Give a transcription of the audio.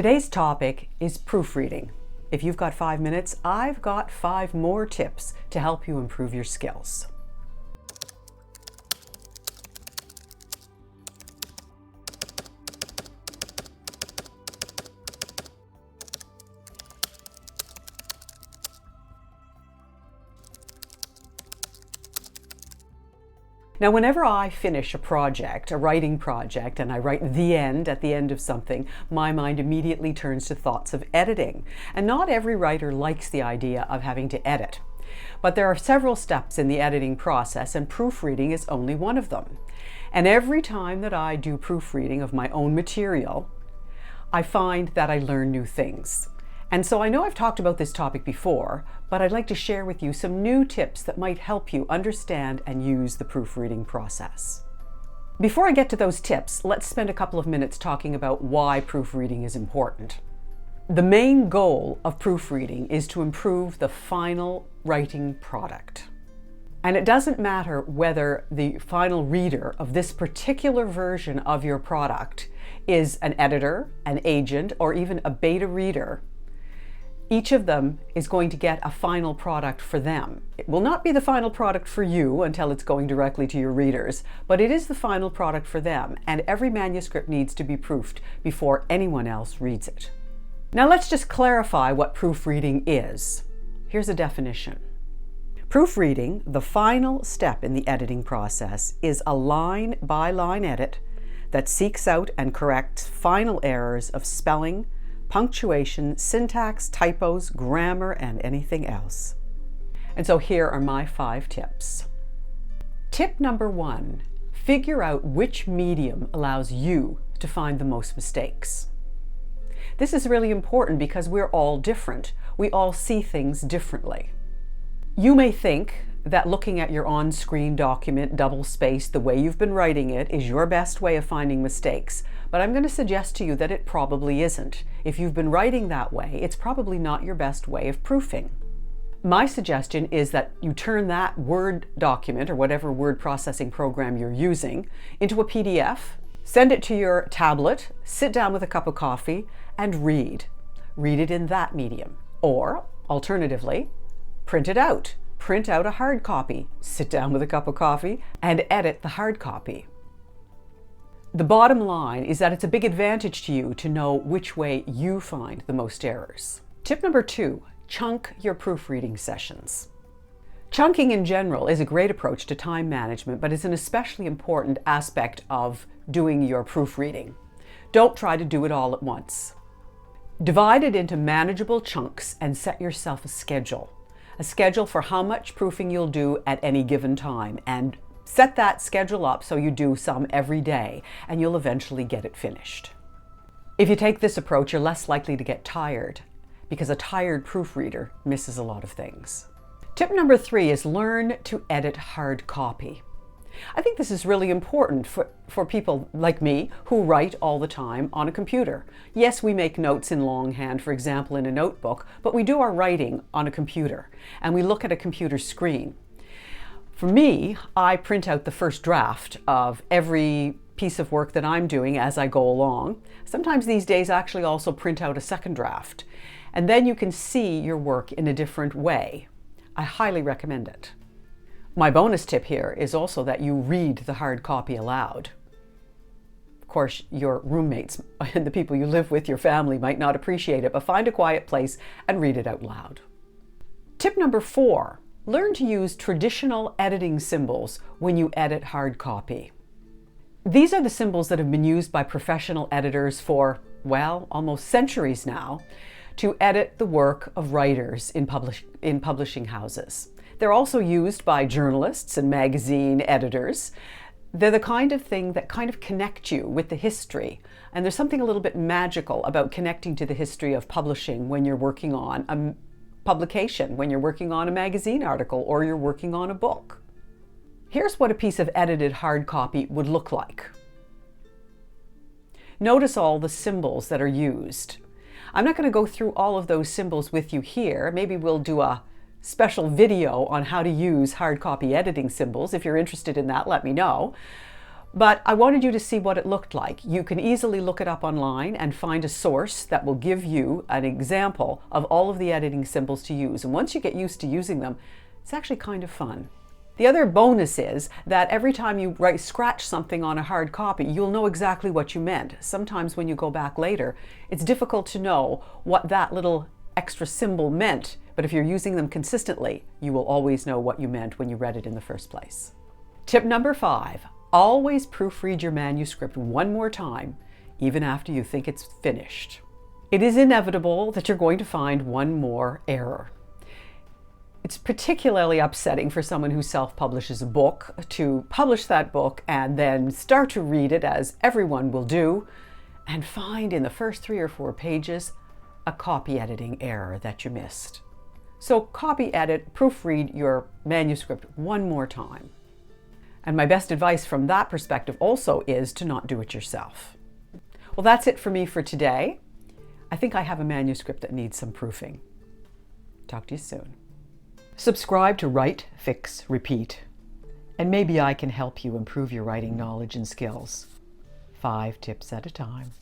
Today's topic is proofreading. If you've got 5 minutes, I've got 5 more tips to help you improve your skills. Now, whenever I finish a project, a writing project, and I write the end at the end of something, my mind immediately turns to thoughts of editing. And not every writer likes the idea of having to edit. But there are several steps in the editing process, and proofreading is only one of them. And every time that I do proofreading of my own material, I find that I learn new things. And so I know I've talked about this topic before, but I'd like to share with you some new tips that might help you understand and use the proofreading process. Before I get to those tips, let's spend a couple of minutes talking about why proofreading is important. The main goal of proofreading is to improve the final writing product. And it doesn't matter whether the final reader of this particular version of your product is an editor, an agent, or even a beta reader. Each of them is going to get a final product for them. It will not be the final product for you until it's going directly to your readers, but it is the final product for them, and every manuscript needs to be proofed before anyone else reads it. Now let's just clarify what proofreading is. Here's a definition. Proofreading, the final step in the editing process, is a line-by-line edit that seeks out and corrects final errors of spelling, punctuation, syntax, typos, grammar, and anything else. And so here are my 5 tips. Tip number 1, figure out which medium allows you to find the most mistakes. This is really important because we're all different. We all see things differently. You may think that looking at your on-screen document double-spaced the way you've been writing it is your best way of finding mistakes, but I'm going to suggest to you that it probably isn't. If you've been writing that way, it's probably not your best way of proofing. My suggestion is that you turn that Word document, or whatever word processing program you're using, into a PDF, send it to your tablet, sit down with a cup of coffee, and read. Read it in that medium. Or, alternatively, print it out. Print out a hard copy, sit down with a cup of coffee, and edit the hard copy. The bottom line is that it's a big advantage to you to know which way you find the most errors. Tip number 2, chunk your proofreading sessions. Chunking in general is a great approach to time management, but it's an especially important aspect of doing your proofreading. Don't try to do it all at once. Divide it into manageable chunks and set yourself a schedule. A schedule for how much proofing you'll do at any given time, and set that schedule up so you do some every day and you'll eventually get it finished. If you take this approach, you're less likely to get tired because a tired proofreader misses a lot of things. Tip number 3 is learn to edit hard copy. I think this is really important for people like me who write all the time on a computer. Yes, we make notes in longhand, for example, in a notebook, but we do our writing on a computer, and we look at a computer screen. For me, I print out the first draft of every piece of work that I'm doing as I go along. Sometimes these days I actually also print out a second draft, and then you can see your work in a different way. I highly recommend it. My bonus tip here is also that you read the hard copy aloud. Of course, your roommates and the people you live with, your family, might not appreciate it, but find a quiet place and read it out loud. Tip number 4, learn to use traditional editing symbols when you edit hard copy. These are the symbols that have been used by professional editors for, well, almost centuries now, to edit the work of writers in publishing houses. They're also used by journalists and magazine editors. They're the kind of thing that kind of connect you with the history. And there's something a little bit magical about connecting to the history of publishing when you're working on a publication, when you're working on a magazine article, or you're working on a book. Here's what a piece of edited hard copy would look like. Notice all the symbols that are used. I'm not going to go through all of those symbols with you here. Maybe we'll do a special video on how to use hard copy editing symbols. If you're interested in that, let me know. But I wanted you to see what it looked like. You can easily look it up online and find a source that will give you an example of all of the editing symbols to use. And once you get used to using them, it's actually kind of fun. The other bonus is that every time you scratch something on a hard copy, you'll know exactly what you meant. Sometimes when you go back later, it's difficult to know what that little extra symbol meant, but if you're using them consistently, you will always know what you meant when you read it in the first place. Tip number 5. Always proofread your manuscript one more time, even after you think it's finished. It is inevitable that you're going to find one more error. It's particularly upsetting for someone who self-publishes a book to publish that book and then start to read it, as everyone will do, and find in the first 3 or 4 pages a copy editing error that you missed. So copy edit, proofread your manuscript one more time. And my best advice from that perspective also is to not do it yourself. Well, that's it for me for today. I think I have a manuscript that needs some proofing. Talk to you soon. Subscribe to Write, Fix, Repeat, and maybe I can help you improve your writing knowledge and skills, 5 tips at a time.